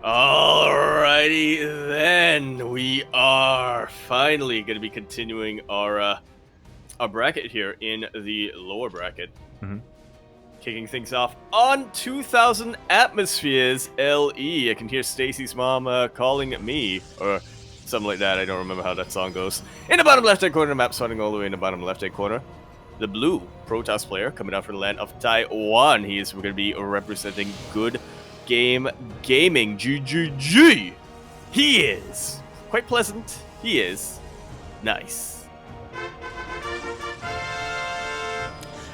Alrighty then, we are finally going to be continuing our bracket here in the lower bracket. Kicking things off on 2000 Atmospheres LE. I can hear Stacy's mom calling at me, or something like that. I don't remember how that song goes. In the bottom left-hand corner, the map starting all the way in the bottom left-hand corner. The blue Protoss player coming out from the land of Taiwan. We're going to be representing Good Game Gaming. GGG. He is quite pleasant. He is nice.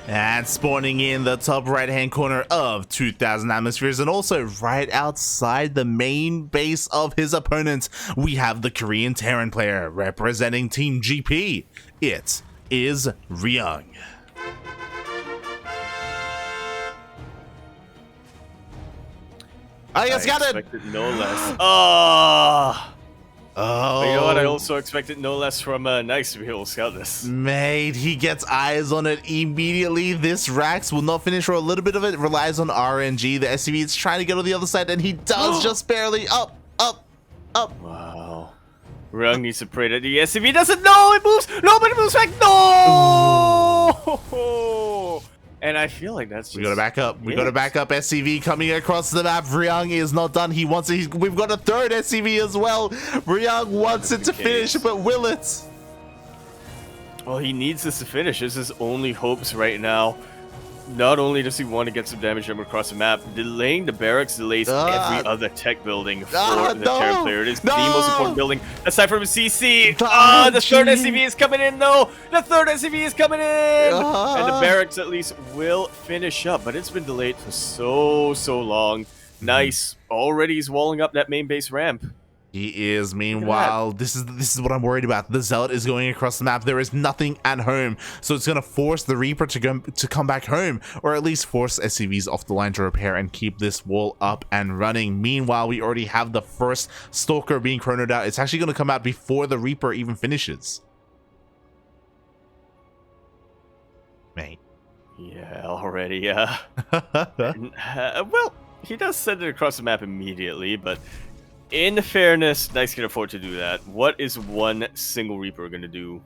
And spawning in the top right-hand corner of 2000 Atmospheres, and also right outside the main base of his opponent, we have the Korean Terran player representing Team GP. It is Ryung. I expected no less. Oh, you know what? I also expected no less from Nice to be able to scout this. Mate, he gets eyes on it immediately. This Rax will not finish, or a little bit of it relies on RNG. The SCV is trying to get on the other side, and he does just barely. Up. Wow. Ryung needs to pray that the SCV doesn't know it moves. Nobody moves back. No. Ooh. And I feel like that's just... We gotta back up. We gotta back up. SCV coming across the map. Ryung is not done. He wants it. We've got a third SCV as well. Ryung wants it to finish, but will it? Well, he needs this to finish. This is his only hopes right now. Not only does he want to get some damage done across the map, delaying the barracks delays every other tech building for the Terran player. It is the most important building. Aside from CC. The third SCV is coming in, though. The third SCV is coming in. And the barracks at least will finish up, but it's been delayed for so long. Nice. Already he's walling up that main base ramp. He is. Meanwhile, this is what I'm worried about. The Zealot is going across the map. There is nothing at home, so it's going to force the Reaper to come back home, or at least force SCVs off the line to repair and keep this wall up and running. Meanwhile, we already have the first Stalker being chronoed out. It's actually going to come out before the Reaper even finishes. Mate. Yeah, already. Well, he does send it across the map immediately, but... in fairness, Nice can afford to do that. What is one single Reaper going to do?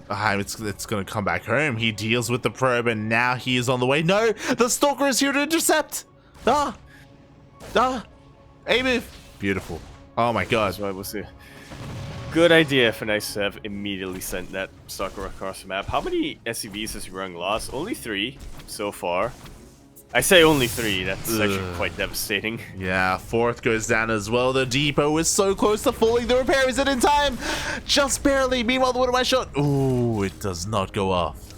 It's going to come back home. He deals with the probe, and now he is on the way. No! The Stalker is here to intercept! A-move! Beautiful. Oh my god. That's why we'll see. Good idea for Nice to have immediately sent that Stalker across the map. How many SCVs has Ryung lost? Only 3 so far. I say only 3, that's actually quite devastating. Yeah, 4th goes down as well. The depot is so close to falling. The repair is in time. Just barely. Meanwhile, the one of my shot. Ooh, it does not go off.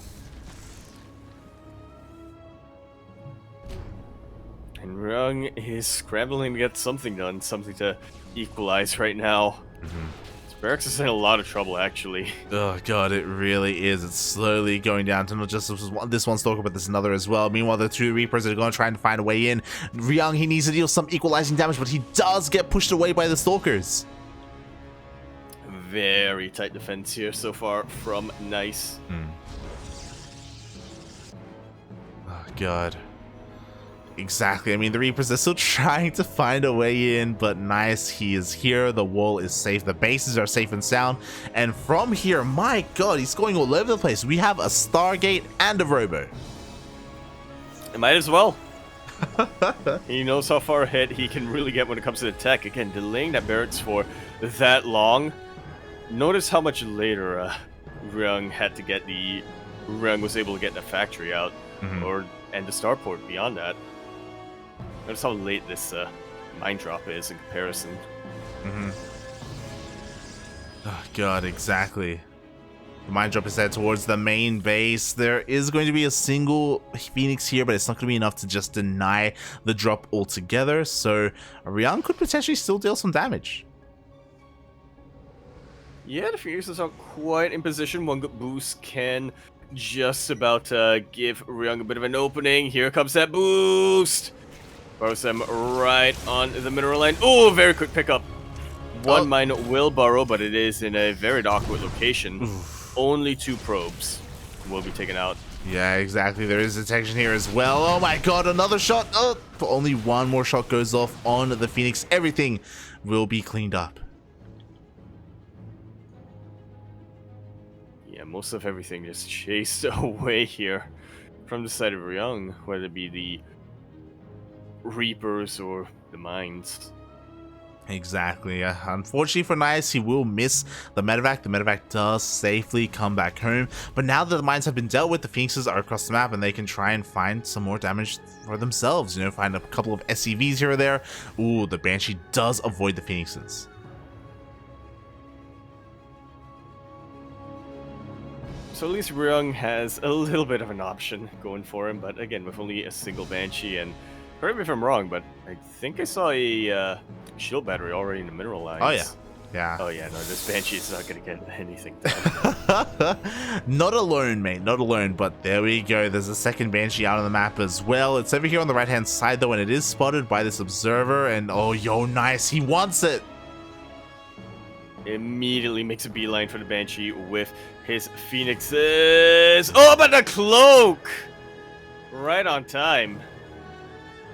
And Ryung is scrambling to get something done, something to equalize right now. Barracks is in a lot of trouble, actually. Oh god, it really is. It's slowly going down to not just this one Stalker, but there's another as well. Meanwhile, the 2 Reapers are going to try and find a way in. Ryung, he needs to deal some equalizing damage, but he does get pushed away by the Stalkers. Very tight defense here so far from Nice. Oh god. Exactly. I mean, the Reapers are still trying to find a way in, but Nice, he is here. The wall is safe. The bases are safe and sound. And from here, my god, he's going all over the place. We have a Stargate and a Robo. It might as well. He knows how far ahead he can really get when it comes to the tech. Again, delaying that barracks for that long. Notice how much later Ryung had to get the... Ryung was able to get the factory out. And the starport beyond that. Notice how late this mine drop is in comparison. Oh god, exactly. The mine drop is headed towards the main base. There is going to be a single Phoenix here, but it's not going to be enough to just deny the drop altogether. So Ryung could potentially still deal some damage. Yeah, the Phoenixes aren't quite in position. One good boost can just about give Ryung a bit of an opening. Here comes that boost. Burrows them right on the mineral line. Oh, very quick pickup. One mine will burrow, but it is in a very awkward location. Only 2 probes will be taken out. Yeah, exactly. There is detection here as well. Oh my god, another shot. Oh, but only one more shot goes off on the Phoenix. Everything will be cleaned up. Yeah, most of everything just chased away here from the side of Ryung, whether it be the Reapers or the mines. Exactly. Unfortunately for Nice, he will miss the medevac. The medevac does safely come back home. But now that the mines have been dealt with, the Phoenixes are across the map and they can try and find some more damage for themselves. You know, find a couple of SCVs here or there. Ooh, the Banshee does avoid the Phoenixes. So at least Ryung has a little bit of an option going for him, but again, with only a single Banshee, and correct me if I'm wrong, but I think I saw a shield battery already in the mineral lines. Oh, yeah. Yeah. Oh, yeah, no, this Banshee is not going to get anything done. Not alone, mate. Not alone, but there we go. There's a second Banshee out on the map as well. It's over here on the right-hand side, though, and it is spotted by this observer, and oh, yo, Nice. He wants it. Immediately makes a beeline for the Banshee with his Phoenixes. Oh, but the cloak! Right on time.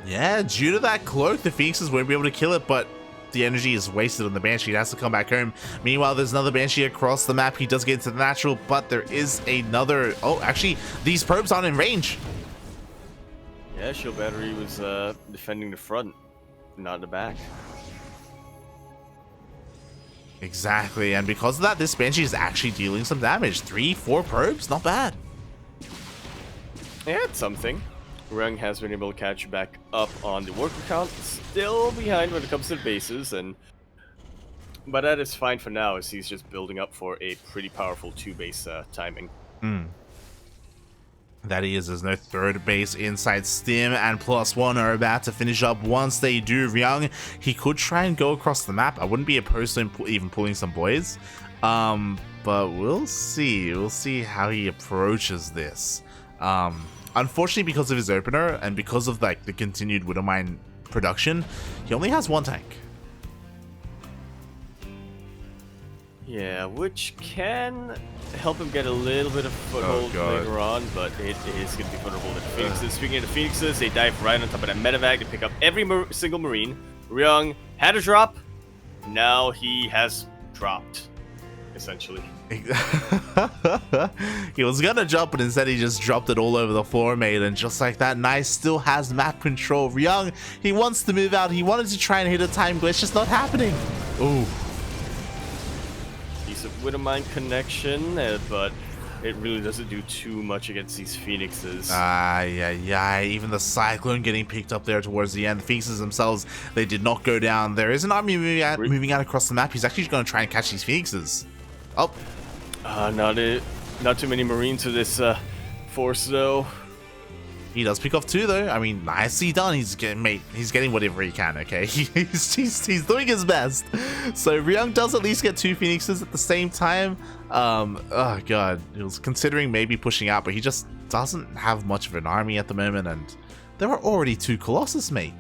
Yeah, due to that cloak, the Phoenixes won't be able to kill it, but the energy is wasted on the Banshee. It has to come back home. Meanwhile, there's another Banshee across the map. He does get into the natural, but there is another... Oh, actually, these probes aren't in range. Yeah, shield battery was defending the front, not the back. Exactly, and because of that, this Banshee is actually dealing some damage. 3-4 probes, not bad. Yeah, it's something. Ryung has been able to catch back up on the worker count, still behind when it comes to the bases, but that is fine for now, as he's just building up for a pretty powerful 2-base timing. That he is. There's no third base inside. Stim and +1 are about to finish up. Once they do, Ryung, he could try and go across the map. I wouldn't be opposed to him even pulling some boys. But we'll see. We'll see how he approaches this. Unfortunately, because of his opener and because of like the continued Widowmine production, he only has one tank. Yeah, which can help him get a little bit of foothold later on, but it is going to be vulnerable to the Phoenixes. Speaking of the Phoenixes, they dive right on top of that medevac to pick up every single Marine. Ryung had a drop, now he has dropped, essentially. He was gonna jump, but instead he just dropped it all over the floor, mate. And just like that, Nice still has map control. Ryung, he wants to move out. He wanted to try and hit a time, but it's just not happening. Ooh. Decent Widowmine connection, but it really doesn't do too much against these Phoenixes. Yeah. Even the Cyclone getting picked up there towards the end. The Phoenixes themselves, they did not go down. There is an army moving out across the map. He's actually going to try and catch these Phoenixes. Oh. Not too many Marines to this force, though. He does pick off 2, though. I mean, nicely done. He's getting whatever he can, okay? He's doing his best. So Ryung does at least get 2 Phoenixes at the same time. Oh, God. He was considering maybe pushing out, but he just doesn't have much of an army at the moment, and there are already 2 Colossus, mate.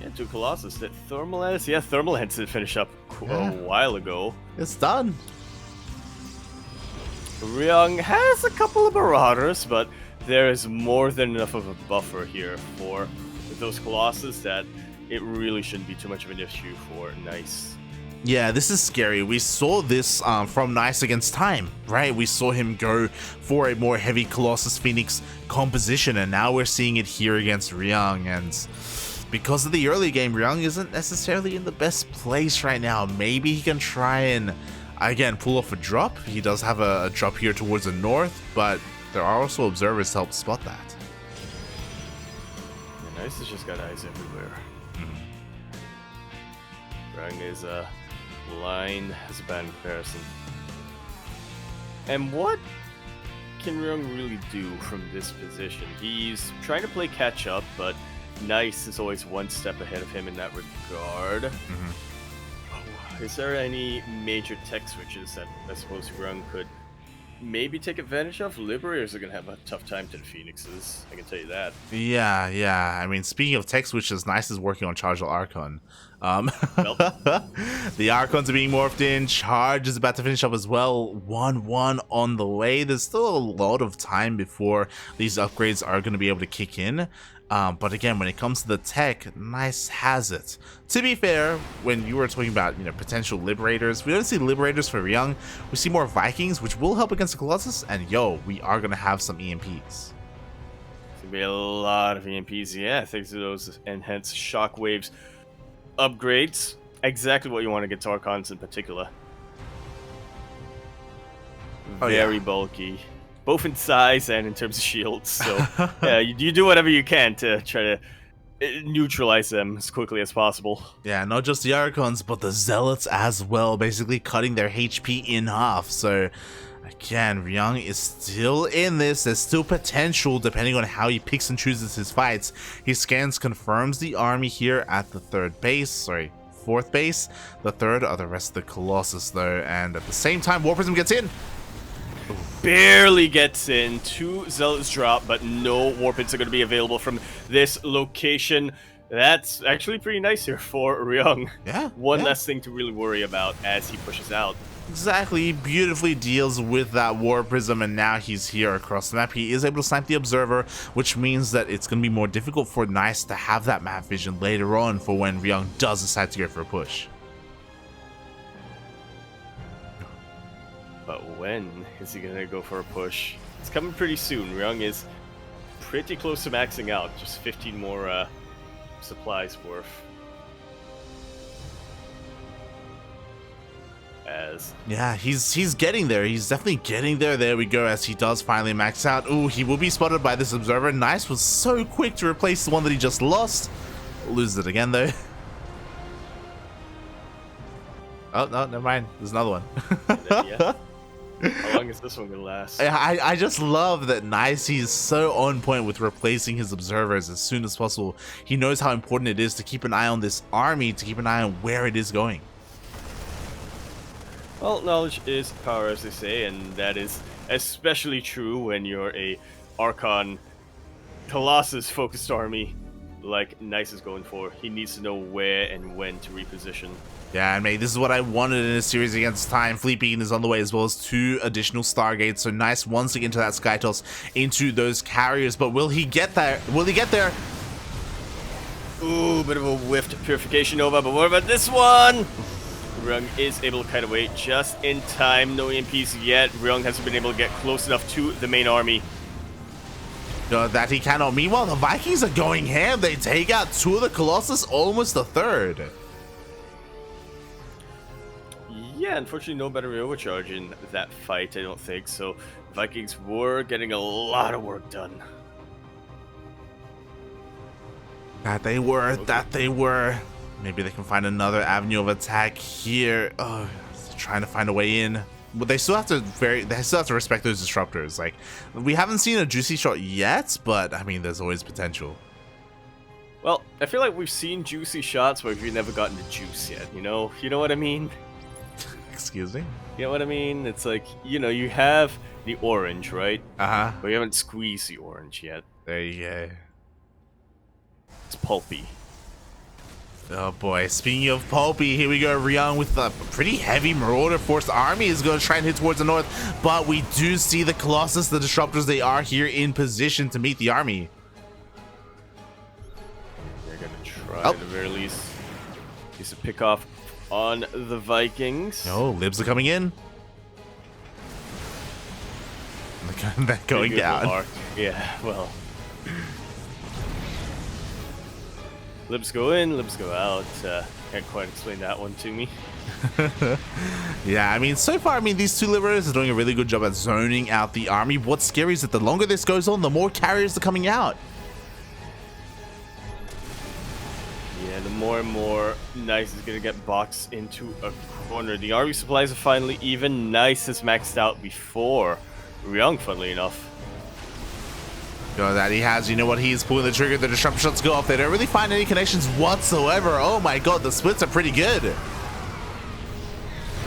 Yeah, 2 Colossus. That Thermal Lens? Yeah, Thermal Lens did finish up a while ago. It's done. Ryung has a couple of Marauders, but there is more than enough of a buffer here for those Colossus that it really shouldn't be too much of an issue for Nice. Yeah, this is scary. We saw this from Nice against Time, right? We saw him go for a more heavy Colossus Phoenix composition, and now we're seeing it here against Ryung. And because of the early game, Ryung isn't necessarily in the best place right now. Maybe he can try and, again, pull off a drop. He does have a drop here towards the north, but there are also observers to help spot that. Yeah, Nice has just got eyes everywhere. Ryung is line as a bad comparison. And what can Ryung really do from this position? He's trying to play catch up, but Nice is always one step ahead of him in that regard. Is there any major tech switches that I suppose Ryung could maybe take advantage of. Liberators are going to have a tough time to the Phoenixes. I can tell you that. Yeah, yeah. I mean, speaking of tech switches, Nice is working on Charge Archon. Well, the Archons are being morphed in. Charge is about to finish up as well. 1-1 on the way. There's still a lot of time before these upgrades are going to be able to kick in. But again, when it comes to the tech, Nice has it. To be fair, when you were talking about, potential Liberators, we don't see Liberators for Ryung. We see more Vikings, which will help against the Colossus. And yo, we are going to have some EMPs. Gonna be a lot of EMPs, yeah, thanks to those enhanced shockwaves upgrades. Exactly what you want to get to Archons in particular. Very bulky, both in size and in terms of shields. So yeah, you do whatever you can to try to neutralize them as quickly as possible. Yeah, not just the Archons, but the Zealots as well, basically cutting their HP in half. So again, Ryung is still in this. There's still potential depending on how he picks and chooses his fights. His scans confirms the army here at the fourth base. The third are the rest of the Colossus though, and at the same time, War Prism gets in. Barely gets in. 2 Zealots drop, but no Warpits are going to be available from this location. That's actually pretty nice here for Ryung. Yeah. One less thing to really worry about as he pushes out. Exactly, he beautifully deals with that War Prism, and now he's here across the map. He is able to snipe the Observer, which means that it's going to be more difficult for Nice to have that map vision later on for when Ryung does decide to go for a push. But when is he going to go for a push? It's coming pretty soon. Ryung is pretty close to maxing out. Just 15 more supplies worth. Yeah, he's getting there. He's definitely getting there. There we go, as he does finally max out. Ooh, he will be spotted by this Observer. Nice was so quick to replace the one that he just lost. Loses it again though. Oh no, never mind. There's another one. Yeah. How long is this one gonna last? I just love that Nice, he's so on point with replacing his Observers as soon as possible. He knows how important it is to keep an eye on this army, to keep an eye on where it is going. Well, knowledge is power, as they say, and that is especially true when you're a Archon Colossus-focused army like Nice is going for. He needs to know where and when to reposition. Yeah, and mate, this is what I wanted in a series against Time. Fleet Beacon is on the way, as well as 2 additional Stargates. So Nice wants to get into that Sky Toss, into those carriers, but will he get there? Will he get there? Ooh, bit of a whiffed Purification Nova, but what about this one? Ryung is able to kite away just in time. No EMPs yet. Ryung hasn't been able to get close enough to the main army. That he cannot. Meanwhile, the Vikings are going ham. They take out 2 of the Colossus, almost a third. Yeah, unfortunately, no battery overcharge in that fight, I don't think. So, Vikings were getting a lot of work done. That they were. Maybe they can find another avenue of attack here. Oh, trying to find a way in. But they still have to respect those disruptors. Like, we haven't seen a juicy shot yet, but I mean, there's always potential. Well, I feel like we've seen juicy shots, but we've never gotten the juice yet. You know what I mean? Excuse me? You know what I mean? It's like, you have the orange, right? Uh-huh. But you haven't squeezed the orange yet. There you go. It's pulpy. Oh boy, speaking of pulpy, here we go. Ryung with a pretty heavy Marauder Force army is going to try and hit towards the north, but we do see the Colossus, the Disruptors, they are here in position to meet the army. They're going to try at the very least to pick off on the Vikings. No, Libs are coming in. They're going down. Yeah, well. Libs go in, Libs go out. Can't quite explain that one to me. Yeah, I mean, so far, these 2 Liberators are doing a really good job at zoning out the army. What's scary is that the longer this goes on, the more carriers are coming out. Yeah, the more and more Nice is going to get boxed into a corner. The army supplies are finally even. Nice has maxed out before Ryung, funnily enough. That he has, he's pulling the trigger, the disruptor shots go off. They don't really find any connections whatsoever. Oh my god, the splits are pretty good.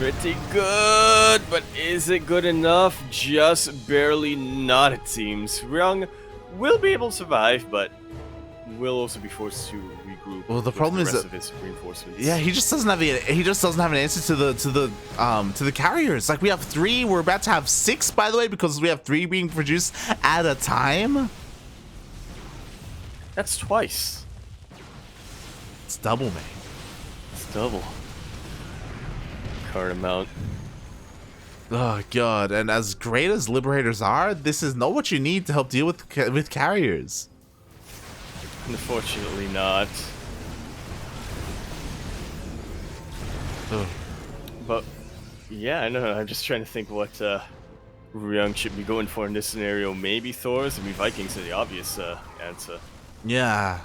Pretty good, but is it good enough? Just barely not, it seems. Ryung will be able to survive, but will also be forced to regroup. Well, the problem is that of his reinforcements. Yeah, he just doesn't have an answer to the carriers. Like, we have 3, we're about to have 6, by the way, because we have 3 being produced at a time. That's twice. It's double, man. It's double. Card amount. Oh god! And as great as liberators are, this is not what you need to help deal with carriers. Unfortunately, not. Ugh. But yeah, I know. I'm just trying to think what Ryung should be going for in this scenario. Maybe Thors. I mean, Vikings are the obvious answer. Yeah.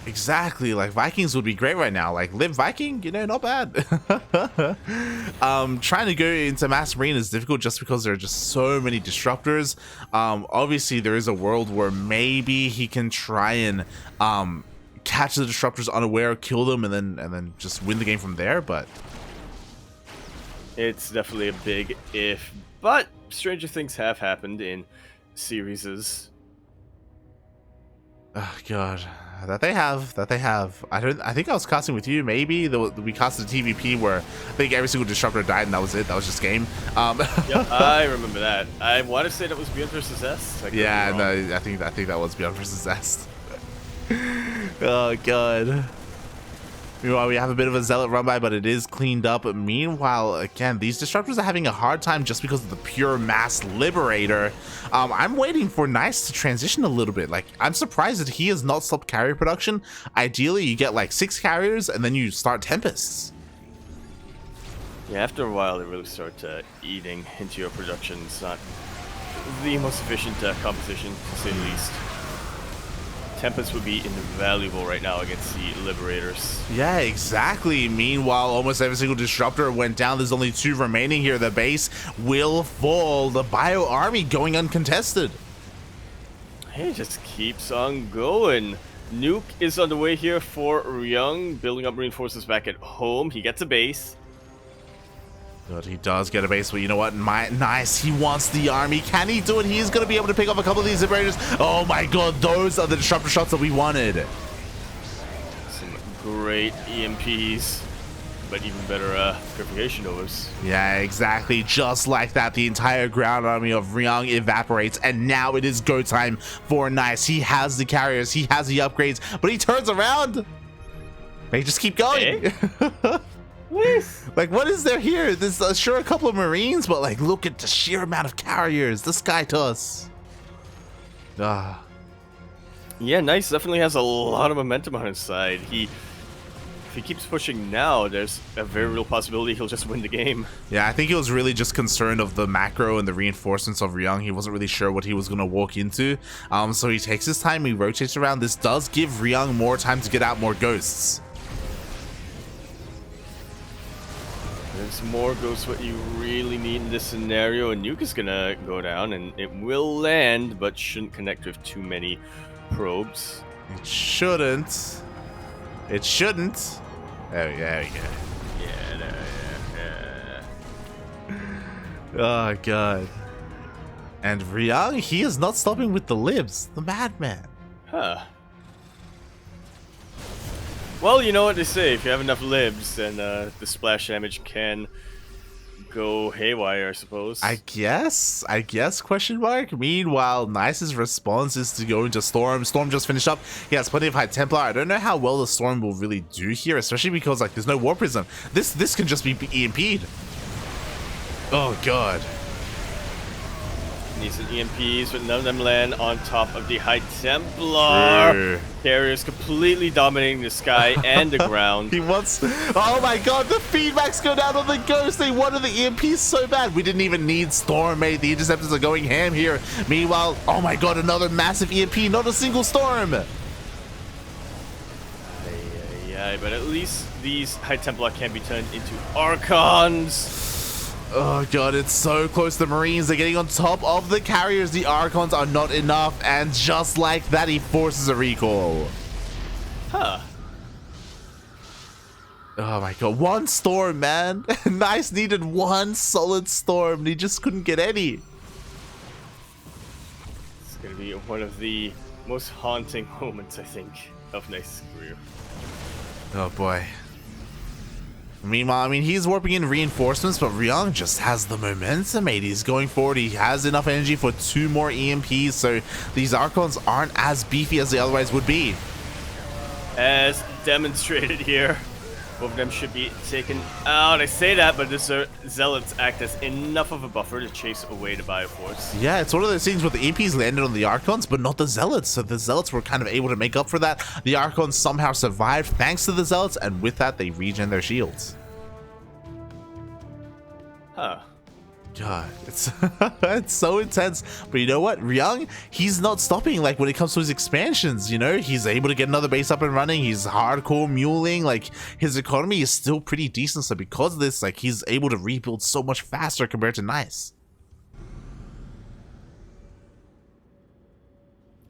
Exactly, like Vikings would be great right now. Like live Viking, you know, not bad. Trying to go into Mass Marine is difficult just because there are just so many disruptors. Obviously there is a world where maybe he can try and catch the disruptors unaware, kill them, and then just win the game from there, but it's definitely a big if. But stranger things have happened in series. Oh god. That they have. I think I was casting with you, maybe. We casted a TvP where I think every single disruptor died and that was it. That was just game. Yep, I remember that. I want to say that was Beyond vs. S. Yeah, no, I think that was Beyond vs. S. Oh god. Meanwhile, we have a bit of a zealot run by, but it is cleaned up. Meanwhile, again, these disruptors are having a hard time just because of the pure mass liberator. I'm waiting for Nice to transition a little bit. Like, I'm surprised that he has not stopped carrier production. Ideally, you get like 6 carriers and then you start Tempests. Yeah, after a while, they really start eating into your production. It's not the most efficient composition, to say the least. Tempest would be invaluable right now against the Liberators. Yeah, exactly. Meanwhile, almost every single disruptor went down. There's only 2 remaining here. The base will fall. The Bio Army going uncontested. Hey, it just keeps on going. Nuke is on the way here for Ryung, building up reinforcements back at home. He gets a base. But he does get a base, but you know what? Nice. He wants the army. Can he do it? He's going to be able to pick up a couple of these liberators. Oh my god, those are the disruptor shots that we wanted. Some great EMPs, but even better purification overs. Yeah, exactly. Just like that, the entire ground army of Ryung evaporates, and now it is go time for Nice. He has the carriers, he has the upgrades, but he turns around. They just keep going. Hey? Like, what is there here? There's sure a couple of Marines, but like, look at the sheer amount of carriers. The Skytos. Yeah, Nice definitely has a lot of momentum on his side. If he keeps pushing now, there's a very real possibility he'll just win the game. Yeah, I think he was really just concerned of the macro and the reinforcements of Ryung. He wasn't really sure what he was going to walk into. So he takes his time, he rotates around. This does give Ryung more time to get out more ghosts. There's more ghosts what you really need in this scenario, and Nuke is gonna go down, and it will land, but shouldn't connect with too many probes. It shouldn't. It shouldn't. There we go. Yeah. Oh god. And Ryung, he is not stopping with the libs. The madman. Huh. Well, you know what they say, if you have enough libs, then the splash damage can go haywire, I suppose. I guess, question mark? Meanwhile, Nice's response is to go into Storm. Storm just finished up. He has plenty of High Templar. I don't know how well the Storm will really do here, especially because like there's no War Prism. This can just be EMP'd. Oh god. Needs some EMPs, but none of them land on top of the High Templar. Carriers completely dominating the sky and the ground. He wants... Oh my god, the feedbacks go down on the Ghost. They wanted the EMPs so bad. We didn't even need Storm, mate. The Interceptors are going ham here. Meanwhile, oh my god, another massive EMP. Not a single Storm. Yeah, but at least these High Templar can be turned into Archons. Oh god, it's so close. The Marines, they're getting on top of the carriers. The Archons are not enough, and just like that, he forces a recall. Huh. Oh my god, one storm, man. Nice needed one solid storm. He just couldn't get any. It's gonna be one of the most haunting moments, I think, of Nice's career. Oh boy. Meanwhile, I mean, he's warping in reinforcements, but Ryung just has the momentum, mate. He's going forward. He has enough energy for 2 more EMPs, so these Archons aren't as beefy as they otherwise would be. As demonstrated here, both of them should be taken out. I say that, but the Zealots act as enough of a buffer to chase away the Bioforce. Yeah, it's one of those things where the EMPs landed on the Archons, but not the Zealots. So the Zealots were kind of able to make up for that. The Archons somehow survived thanks to the Zealots, and with that, they regen their shields. Huh. God, it's it's so intense. But you know what? Ryung, he's not stopping. Like when it comes to his expansions, you know, he's able to get another base up and running. He's hardcore muling. Like his economy is still pretty decent. So because of this, like he's able to rebuild so much faster compared to Nice.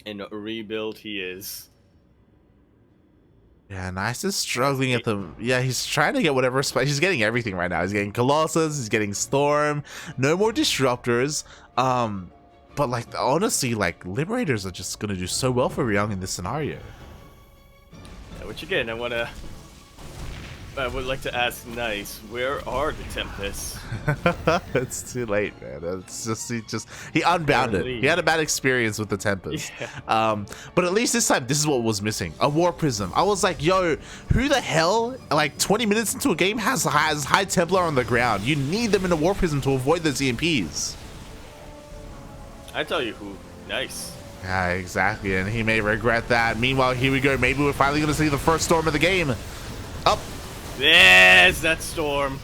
In a rebuild, he is. Yeah, Nice is struggling at the... Yeah, he's trying to get whatever... He's getting everything right now. He's getting Colossus, he's getting Storm, no more Disruptors. But, like, honestly, like, Liberators are just going to do so well for Ryung in this scenario. Yeah, which, again, I would like to ask Nice, where are the Tempests? It's too late, man. It's just he unbounded. He had a bad experience with the Tempest. Yeah. But at least this time, this is what was missing: a War Prism. I was like, yo, who the hell? Like 20 minutes into a game has High Templar on the ground. You need them in a War Prism to avoid those EMPs. I tell you who, Nice. Yeah, exactly, and he may regret that. Meanwhile, here we go. Maybe we're finally going to see the first storm of the game. Up. There's that storm.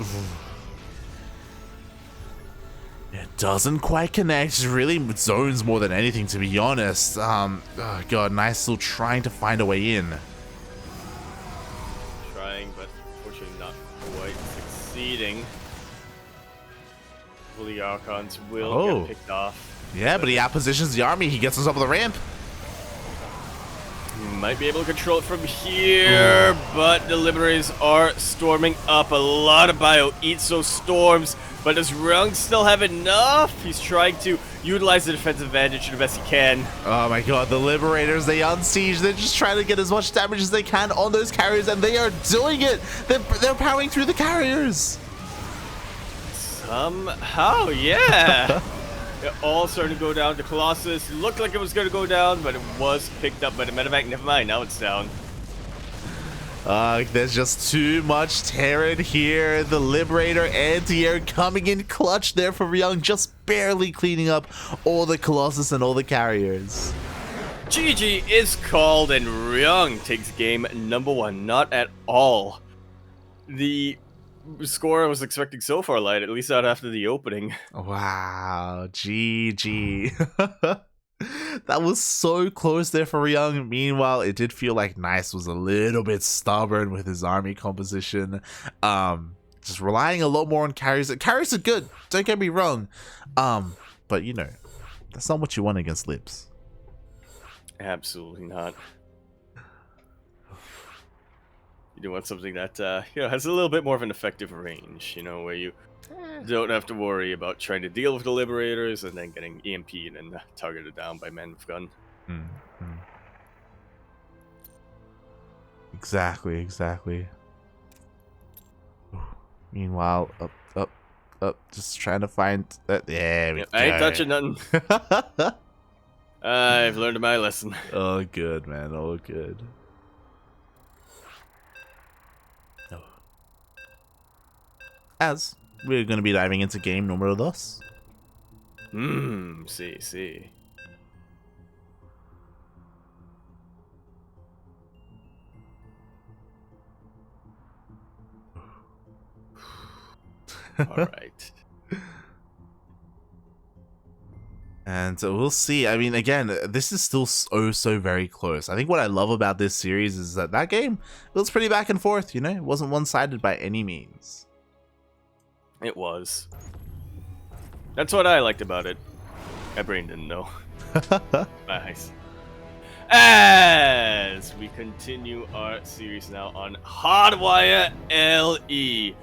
It doesn't quite connect. It really zones more than anything, to be honest. Oh god, Nice still trying to find a way in. Trying, but unfortunately not quite succeeding. Well, the Archons will get picked off. Yeah, but he outpositions the army. He gets us up the ramp. Might be able to control it from here, but the Liberators are storming up. A lot of bio eats those storms, but does Ryung still have enough? He's trying to utilize the defensive advantage the best he can. Oh my god, the Liberators, they unsiege. They're just trying to get as much damage as they can on those carriers, and they are doing it. They're powering through the carriers. Somehow, yeah. It all started to go down. The Colossus looked like it was going to go down, but it was picked up by the medevac. Never mind, now it's down. There's just too much Terran here. The Liberator anti-air coming in clutch there for Ryung, just barely cleaning up all the Colossus and all the carriers. GG is called, and Ryung takes game number 1. Not at all the score I was expecting so far, light, at least out after the opening. Wow, GG. That was so close there for Ryung. Meanwhile, it did feel like Nice was a little bit stubborn with his army composition. Just relying a lot more on carries. Carries are good, don't get me wrong. But you know, that's not what you want against Libs. Absolutely not. You do want something that has a little bit more of an effective range, where you don't have to worry about trying to deal with the Liberators and then getting EMP'd and targeted down by men with gun. Exactly. Meanwhile, up, just trying to find that. There we go. I ain't touching nothing. I've learned my lesson. Oh, good, man. Oh, good. As we're going to be diving into game number 2. See. Alright. And so we'll see. I mean, again, this is still so very close. I think what I love about this series is that game, it was pretty back and forth, It wasn't one-sided by any means. It was. That's what I liked about it. My brain didn't know. Nice. As we we continue our series now on Hardwire LE.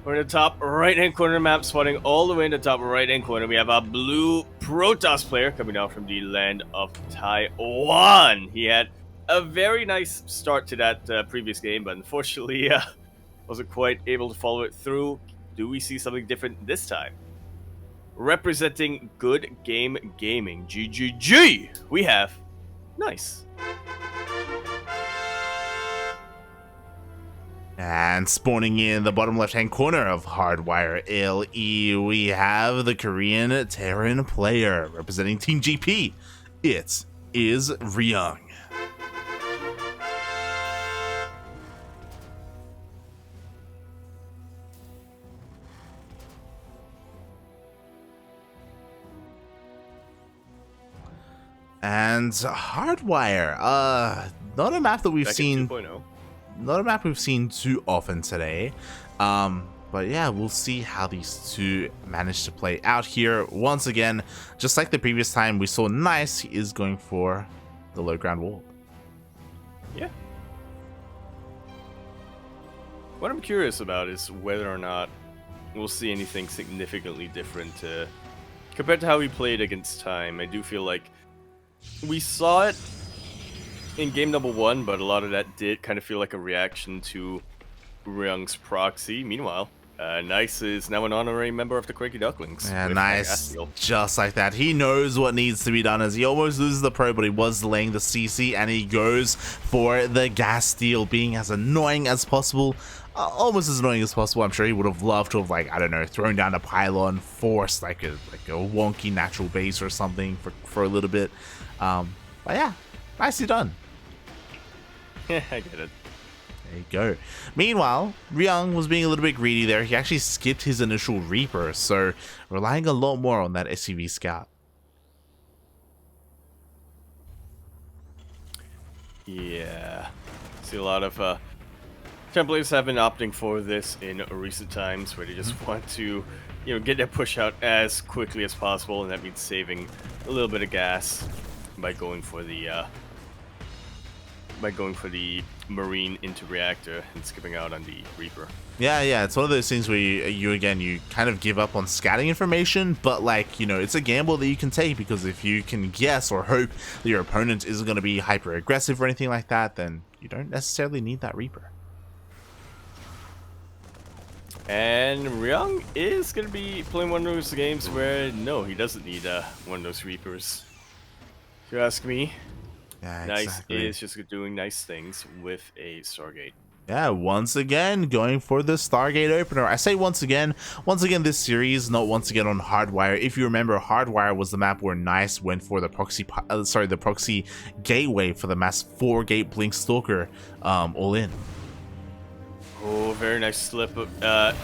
We're in the top right-hand corner of the map, spawning all the way in the top right-hand corner. We have a blue Protoss player coming down from the land of Taiwan. He had a very nice start to that previous game, but unfortunately wasn't quite able to follow it through. Do we see something different this time? Representing Good Game Gaming, GGG, we have Nice. And spawning in the bottom left-hand corner of Hardwire LE, we have the Korean Terran player representing Team GP. It is Ryung. And Hardwire, not a map that we've seen. 2.0. Not a map we've seen too often today. But yeah, we'll see how these two manage to play out here. Once again, just like the previous time, we saw Nice is going for the low ground wall. Yeah. What I'm curious about is whether or not we'll see anything significantly different compared to how we played against Time. I do feel like we saw it in game number 1, but a lot of that did kind of feel like a reaction to Ryung's proxy. Meanwhile, Nice is now an honorary member of the CranKy Ducklings. Yeah, Nice, just like that. He knows what needs to be done as he almost loses the pro, but he was delaying the CC, and he goes for the gas steal, being as annoying as possible. Almost as annoying as possible. I'm sure he would have loved to have, like, I don't know, thrown down a pylon, forced like a wonky natural base or something for a little bit. But yeah, nicely done. Yeah, I get it. There you go. Meanwhile, Ryung was being a little bit greedy there. He actually skipped his initial Reaper, so relying a lot more on that SCV Scout. Yeah. See a lot of templates have been opting for this in recent times, where they just want to, get their push out as quickly as possible, and that means saving a little bit of gas by going for the Marine into reactor and skipping out on the Reaper. Yeah, it's one of those things where you kind of give up on scouting information, but it's a gamble that you can take, because if you can guess or hope that your opponent isn't going to be hyper aggressive or anything like that, then you don't necessarily need that Reaper. And Ryung is going to be playing one of those games where, no, he doesn't need one of those Reapers. If you ask me, yeah, Nice exactly. is just doing nice things with a Stargate. Yeah, once again, going for the Stargate opener. I say once again this series, not once again on Hardwire. If you remember, Hardwire was the map where Nice went for the proxy gateway for the mass 4-gate Blink Stalker, all in. Oh, very nice slip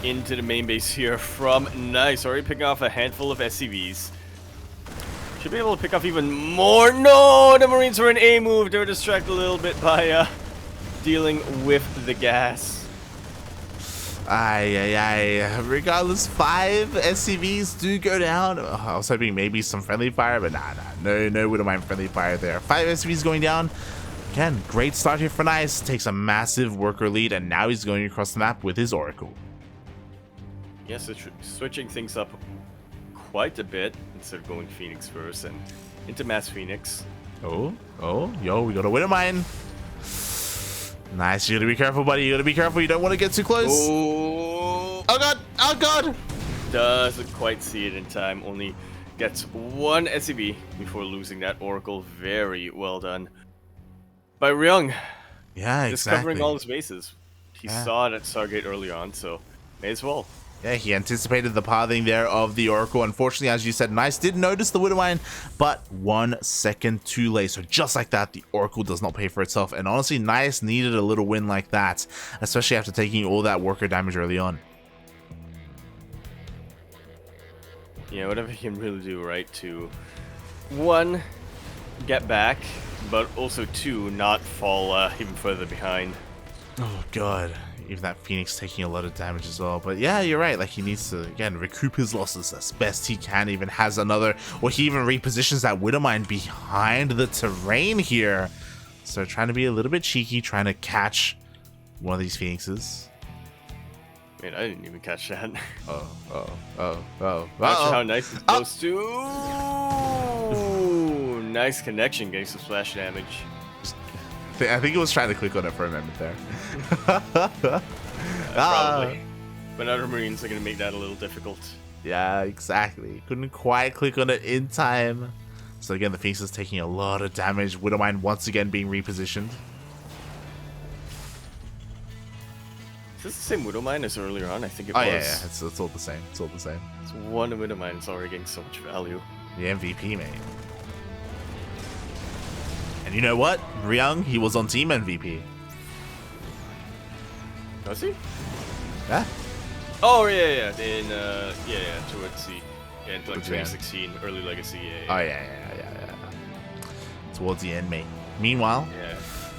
into the main base here from Nice. Already picking off a handful of SCVs. Should be able to pick off even more. No, the Marines were in A move. They were distracted a little bit by dealing with the gas. Regardless, 5 SCVs do go down. I was hoping maybe some friendly fire, but no wouldn't mind friendly fire there. 5 SCVs going down. Again, great start here for Nice. Takes a massive worker lead, and now he's going across the map with his Oracle. Yes, switching things up quite a bit instead of going Phoenix first and into Mass Phoenix. Oh, yo, we got a winner mine. Nice, you gotta be careful, buddy. You gotta be careful. You don't want to get too close. Oh god! Doesn't quite see it in time. Only gets 1 SCV before losing that Oracle. Very well done by Ryung. Yeah, exactly. Discovering all his bases. He saw it at Stargate early on, so may as well. Yeah, he anticipated the pathing there of the Oracle. Unfortunately, as you said, Nice did notice the Widowmine, but 1 second too late. So just like that, the Oracle does not pay for itself. And honestly, Nice needed a little win like that, especially after taking all that worker damage early on. Yeah, whatever he can really do, right, to 1, get back, but also 2, not fall even further behind. Oh god, even that Phoenix taking a lot of damage as well. But yeah, you're right, like he needs to again recoup his losses as best he can. Even has another, or he even repositions that Widowmine behind the terrain here. So trying to be a little bit cheeky, trying to catch one of these Phoenixes. Man, I didn't even catch that. Oh. Not sure how nice it's supposed to. Ooh, nice connection, getting some splash damage. I think it was trying to click on it for a moment there. Probably. But other Marines are going to make that a little difficult. Yeah, exactly. Couldn't quite click on it in time. So again, the Phoenix is taking a lot of damage. Widowmine once again being repositioned. Is this the same Widowmine as earlier on? I think it was. Yeah. It's all the same. It's all the same. It's one Widowmine. It's already getting so much value. The MVP, mate. And you know what? Ryung, he was on Team MVP. Was he? Yeah. Oh, yeah. Towards the end, like 2016, early Legacy. Yeah. Towards the end, mate. Meanwhile,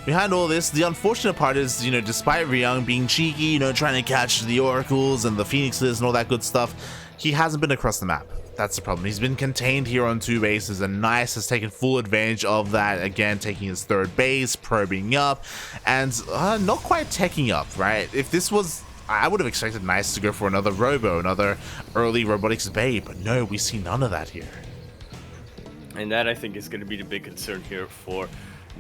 behind all this, the unfortunate part is, despite Ryung being cheeky, trying to catch the Oracles and the Phoenixes and all that good stuff, he hasn't been across the map. That's the problem. He's been contained here on 2 bases, and Nice has taken full advantage of that, again, taking his 3rd base, probing up, and not quite teching up, right? If this was... I would have expected Nice to go for another Robo, another early Robotics Bay, but no, we see none of that here. And that, I think, is going to be the big concern here for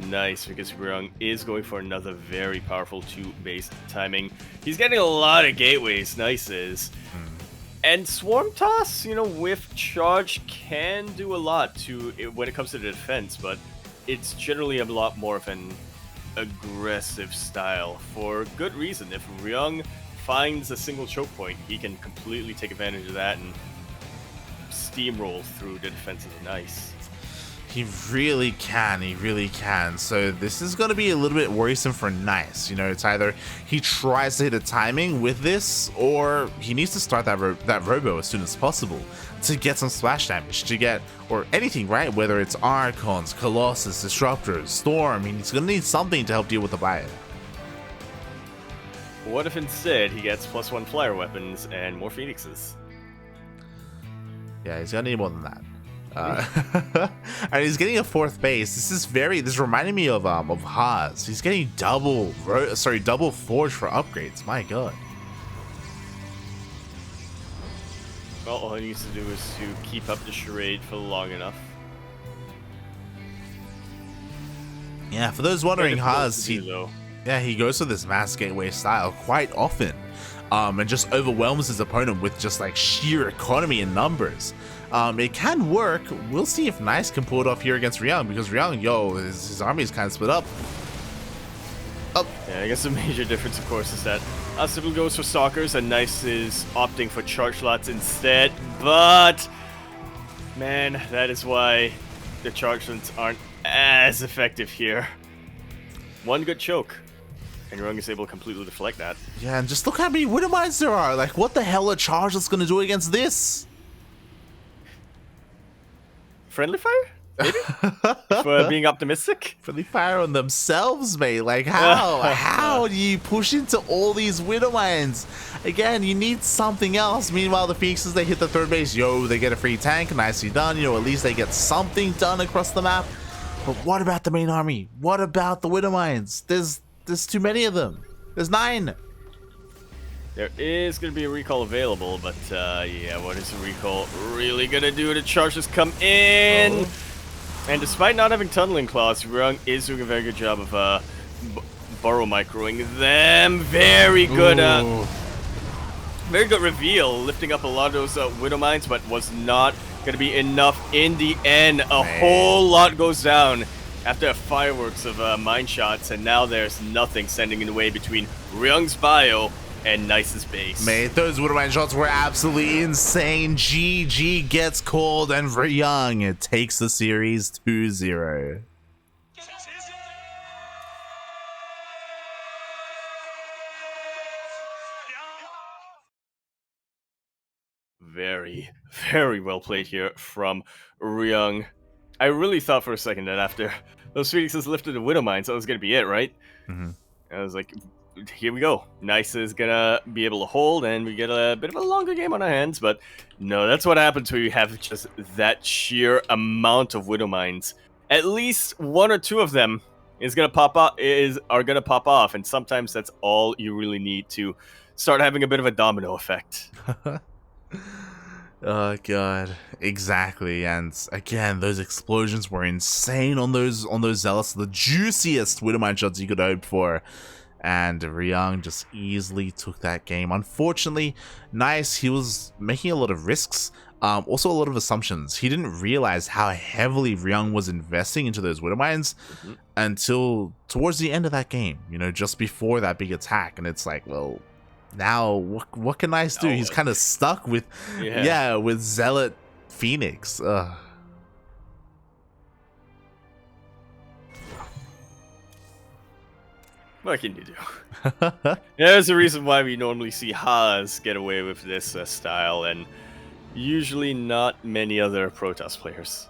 Nice, because Ryung is going for another very powerful 2-base timing. He's getting a lot of gateways, Nice is. And Swarm Toss, with charge can do a lot when it comes to the defense, but it's generally a lot more of an aggressive style for good reason. If Ryung finds a single choke point, he can completely take advantage of that and steamroll through the defenses of Nice. He really can. So this is going to be a little bit worrisome for Nice. It's either he tries to hit a timing with this, or he needs to start that Robo as soon as possible to get some splash damage, or anything, right? Whether it's Archons, Colossus, Disruptors, Storm, he's going to need something to help deal with the Bio. What if instead he gets +1 flyer weapons and more Phoenixes? Yeah, he's going to need more than that. And he's getting a 4th base. This reminded me of Haas. He's getting double forge for upgrades. My god. Well, all he needs to do is to keep up the charade for long enough. Yeah, for those wondering, Haas, he goes for this mass gateway style quite often, and just overwhelms his opponent with just like sheer economy and numbers. It can work. We'll see if Nice can pull it off here against Ryung, because Ryung, his army is kind of split up. Yeah, I guess the major difference, of course, is that Sybil goes for Stalkers and Nice is opting for charge slots instead. But, man, that is why the charge slots aren't as effective here. One good choke, and Ryung is able to completely deflect that. Yeah, and just look how many Widowmines there are. Like, what the hell are charge slots going to do against this? Friendly fire? Maybe? For being optimistic? Friendly fire on themselves, mate. Like, how do you push into all these Widowmines? Again, you need something else. Meanwhile, the Phoenixes, they hit the 3rd base. They get a free tank. Nicely done. At least they get something done across the map. But what about the main army? What about the Widowmines? There's too many of them. There's 9. There is going to be a recall available, but yeah, what is the recall really going to do? The charges come in! And despite not having tunneling claws, Ryung is doing a very good job of burrow microing them. Very good reveal, lifting up a lot of those Widowmines, but was not going to be enough in the end. A whole lot goes down after fireworks of mine shots, and now there's nothing standing in the way between Ryung's bio and Nice's base. Mate, those Widowmine shots were absolutely insane. GG gets called, and Ryung takes the series 2-0. Very, very well played here from Ryung. I really thought for a second that after those Phoenixes lifted the Widowmine, so that was going to be it, right? I was like, here we go. Nice is gonna be able to hold, and we get a bit of a longer game on our hands, but no, that's what happens when you have just that sheer amount of Widowmines. At least 1 or 2 of them is gonna pop up are gonna pop off, and sometimes that's all you really need to start having a bit of a domino effect. Oh god, exactly. And again, those explosions were insane on those zealots, the juiciest Widowmine shots you could hope for. And Ryung just easily took that game. Unfortunately, Nice, he was making a lot of risks, also a lot of assumptions. He didn't realize how heavily Ryung was investing into those Widowmines until towards the end of that game, you know, just before that big attack. And it's like, well, now what can Nice do? He's kind of stuck with with Zealot Phoenix. What can you do? There's a reason why we normally see Haas get away with this style, and usually not many other Protoss players.